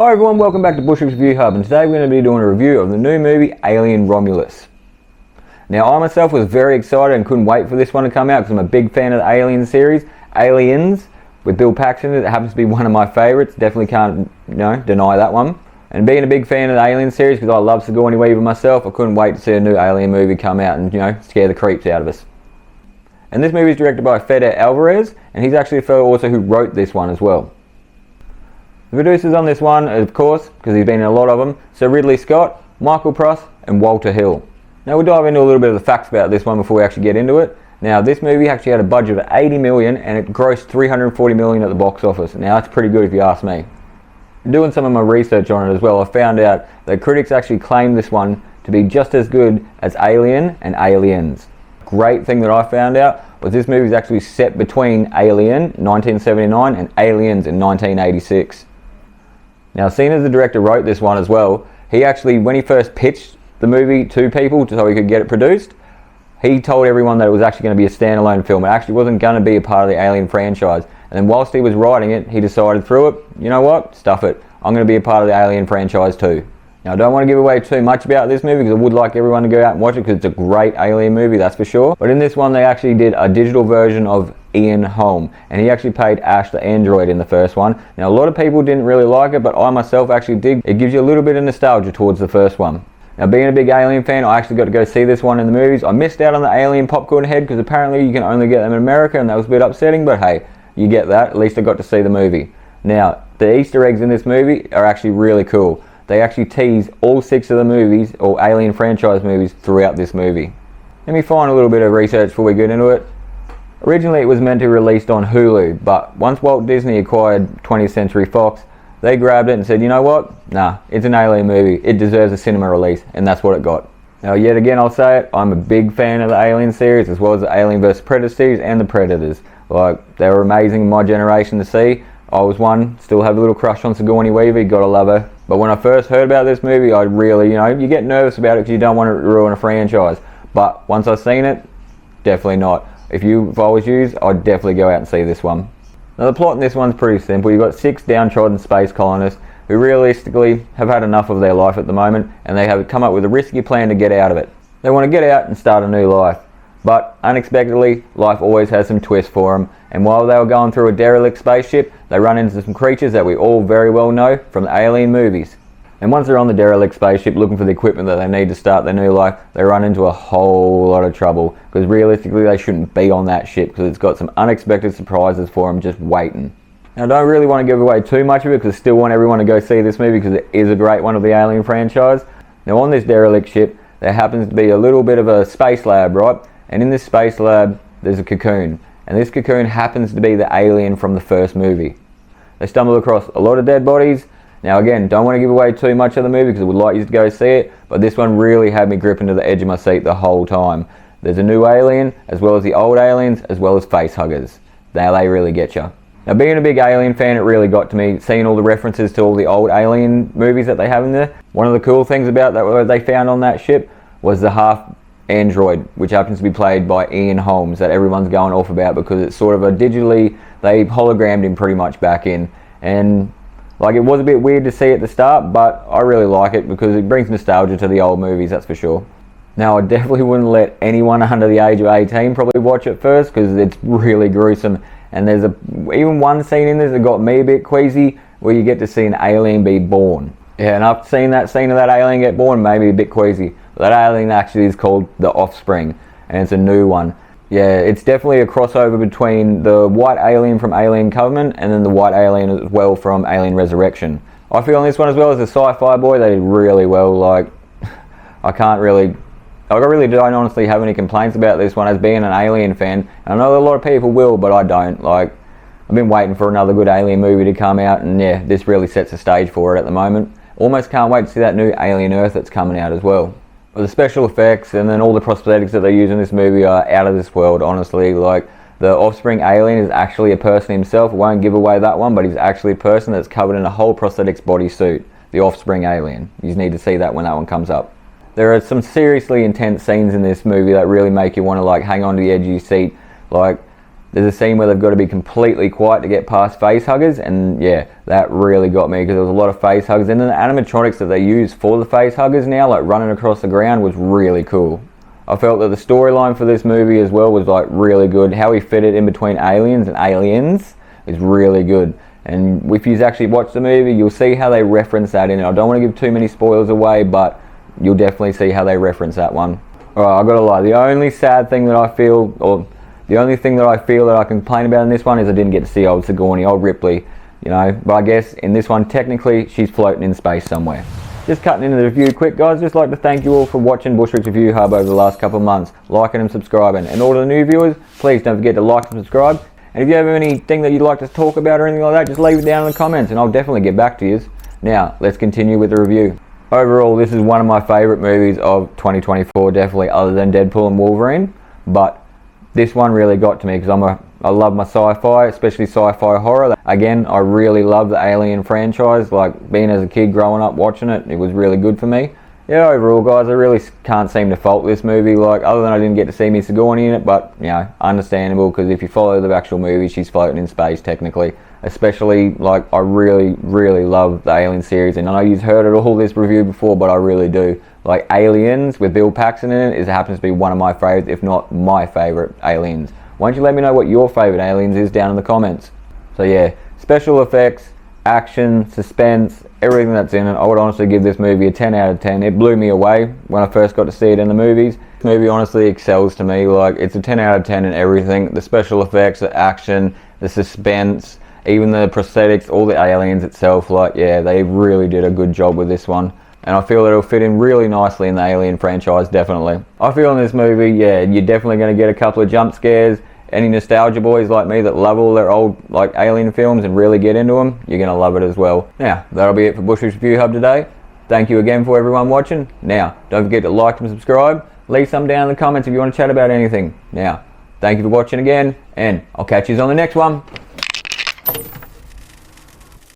Hi everyone, welcome back to Bushwick's Review Hub, and today we're going to be doing a review of the new movie Alien Romulus. Now I myself was very excited and couldn't wait for this one to come out because I'm a big fan of the Alien series. Aliens with Bill Paxton, it happens to be one of my favourites, definitely can't deny that one. And being a big fan of the Alien series because I love Sigourney Weaver myself, I couldn't wait to see a new Alien movie come out and scare the creeps out of us. And this movie is directed by Fede Alvarez, and he's actually the fellow also who wrote this one as well. The producers on this one, of course, because he's been in a lot of them, Sir Ridley Scott, Michael Pross and Walter Hill. Now we'll dive into a little bit of the facts about this one before we actually get into it. Now this movie actually had a budget of 80 million and it grossed 340 million at the box office. Now that's pretty good if you ask me. Doing some of my research on it as well, I found out that critics actually claimed this one to be just as good as Alien and Aliens. Great thing that I found out was this movie is actually set between Alien 1979 and Aliens in 1986. Now, seeing as the director wrote this one as well, he actually, when he first pitched the movie to people so he could get it produced, he told everyone that it was actually going to be a standalone film. It actually wasn't going to be a part of the Alien franchise. And then whilst he was writing it, he decided through it, you know what, stuff it. I'm going to be a part of the Alien franchise too. Now, I don't want to give away too much about this movie because I would like everyone to go out and watch it because it's a great Alien movie, that's for sure. But in this one, they actually did a digital version of Ian Holm, and he actually played Ash the android in the first one. Now, a lot of people didn't really like it, but I myself actually did. It gives you a little bit of nostalgia towards the first one. Now, being a big Alien fan, I actually got to go see this one in the movies. I missed out on the Alien popcorn head because apparently you can only get them in America, and that was a bit upsetting, but hey, you get that. At least I got to see the movie. Now, the Easter eggs in this movie are actually really cool. They actually tease all 6 of the movies, or Alien franchise movies, throughout this movie. Let me find a little bit of research before we get into it. Originally it was meant to be released on Hulu, but once Walt Disney acquired 20th Century Fox, they grabbed it and said, you know what? Nah, it's an Alien movie. It deserves a cinema release, and that's what it got. Now yet again I'll say it, I'm a big fan of the Alien series, as well as the Alien vs Predator series and the Predators. Like, they were amazing in my generation to see. I was one, still have a little crush on Sigourney Weaver, you gotta love her. But when I first heard about this movie, I really, you get nervous about it because you don't want to ruin a franchise. But once I've seen it, definitely not. If I was you, I'd definitely go out and see this one. Now the plot in this one's pretty simple. You've got 6 downtrodden space colonists who realistically have had enough of their life at the moment, and they have come up with a risky plan to get out of it. They want to get out and start a new life. But unexpectedly, life always has some twists for them, and while they were going through a derelict spaceship, they run into some creatures that we all very well know from the Alien movies. And once they're on the derelict spaceship looking for the equipment that they need to start their new life, they run into a whole lot of trouble, because realistically they shouldn't be on that ship because it's got some unexpected surprises for them just waiting. Now I don't really want to give away too much of it because I still want everyone to go see this movie because it is a great one of the Alien franchise. Now on this derelict ship, there happens to be a little bit of a space lab, right? And in this space lab, there's a cocoon. And this cocoon happens to be the alien from the first movie. They stumble across a lot of dead bodies. Now again, don't want to give away too much of the movie because I would like you to go see it, but this one really had me gripping to the edge of my seat the whole time. There's a new alien, as well as the old aliens, as well as face huggers. They really get you. Now being a big Alien fan, it really got to me, seeing all the references to all the old Alien movies that they have in there. One of the cool things about that they found on that ship was the half android, which happens to be played by Ian Holmes, that everyone's going off about because it's sort of a digitally, they hologrammed him pretty much back in, and like, it was a bit weird to see at the start, but I really like it because it brings nostalgia to the old movies, that's for sure. Now I definitely wouldn't let anyone under the age of 18 probably watch it first because it's really gruesome, and there's even one scene in this that got me a bit queasy where you get to see an alien be born. Yeah, and after seeing that scene of that alien get born, made me a bit queasy. That alien actually is called the Offspring, and it's a new one. Yeah, it's definitely a crossover between the white alien from Alien Covenant and then the white alien as well from Alien Resurrection. I feel on this one as well as a sci-fi boy, they did really well. Like, I really don't honestly have any complaints about this one as being an Alien fan. I know a lot of people will, but I don't. Like, I've been waiting for another good Alien movie to come out, and yeah, this really sets the stage for it at the moment. Almost can't wait to see that new Alien Earth that's coming out as well. The special effects and then all the prosthetics that they use in this movie are out of this world, honestly. Like, the Offspring alien is actually a person himself. I won't give away that one, but he's actually a person that's covered in a whole prosthetics bodysuit. The Offspring alien. You just need to see that when that one comes up. There are some seriously intense scenes in this movie that really make you want to like hang on to the edge of your seat. Like, there's a scene where they've got to be completely quiet to get past face huggers, and yeah, that really got me because there was a lot of face huggers, and then the animatronics that they use for the face huggers now, like running across the ground, was really cool. I felt that the storyline for this movie as well was like really good. How he fit it in between aliens and aliens is really good. And if you actually watch the movie, you'll see how they reference that in it. I don't want to give too many spoilers away, but you'll definitely see how they reference that one. Alright, I've got to lie. The only sad thing that I feel, or the only thing that I feel that I can complain about in this one is I didn't get to see old Sigourney, old Ripley, you know. But I guess in this one, technically, she's floating in space somewhere. Just cutting into the review quick, guys. Just like to thank you all for watching Bushwick's Review Hub over the last couple of months, liking and subscribing. And all the new viewers, please don't forget to like and subscribe. And if you have anything that you'd like to talk about or anything like that, just leave it down in the comments and I'll definitely get back to you. Now, let's continue with the review. Overall, this is one of my favourite movies of 2024, definitely, other than Deadpool and Wolverine. But this one really got to me because I love my sci-fi, especially sci-fi horror. Again, I really love the Alien franchise. Like, being as a kid growing up watching it, it was really good for me. Yeah, overall, guys, I really can't seem to fault this movie. Like, other than I didn't get to see Miss Sigourney in it, but, you know, understandable, because if you follow the actual movie, she's floating in space, technically. Especially, like, I really, really love the Alien series, and I know you've heard it all this review before, but I really do. Like, Aliens with Bill Paxton in it, happens to be one of my favourites, if not my favourite Aliens. Why don't you let me know what your favourite Aliens is down in the comments. So yeah, special effects, action, suspense, everything that's in it, I would honestly give this movie a 10 out of 10. It blew me away when I first got to see it in the movies. This movie honestly excels to me. Like, it's a 10 out of 10 in everything. The special effects, the action, the suspense, even the prosthetics, all the aliens itself. Like, yeah, they really did a good job with this one. And I feel that it'll fit in really nicely in the Alien franchise, definitely. I feel in this movie, yeah, you're definitely going to get a couple of jump scares. Any nostalgia boys like me that love all their old like Alien films and really get into them, you're going to love it as well. Now, that'll be it for Bushwick's Review Hub today. Thank you again for everyone watching. Now, don't forget to like and subscribe. Leave some down in the comments if you want to chat about anything. Now, thank you for watching again, and I'll catch you on the next one.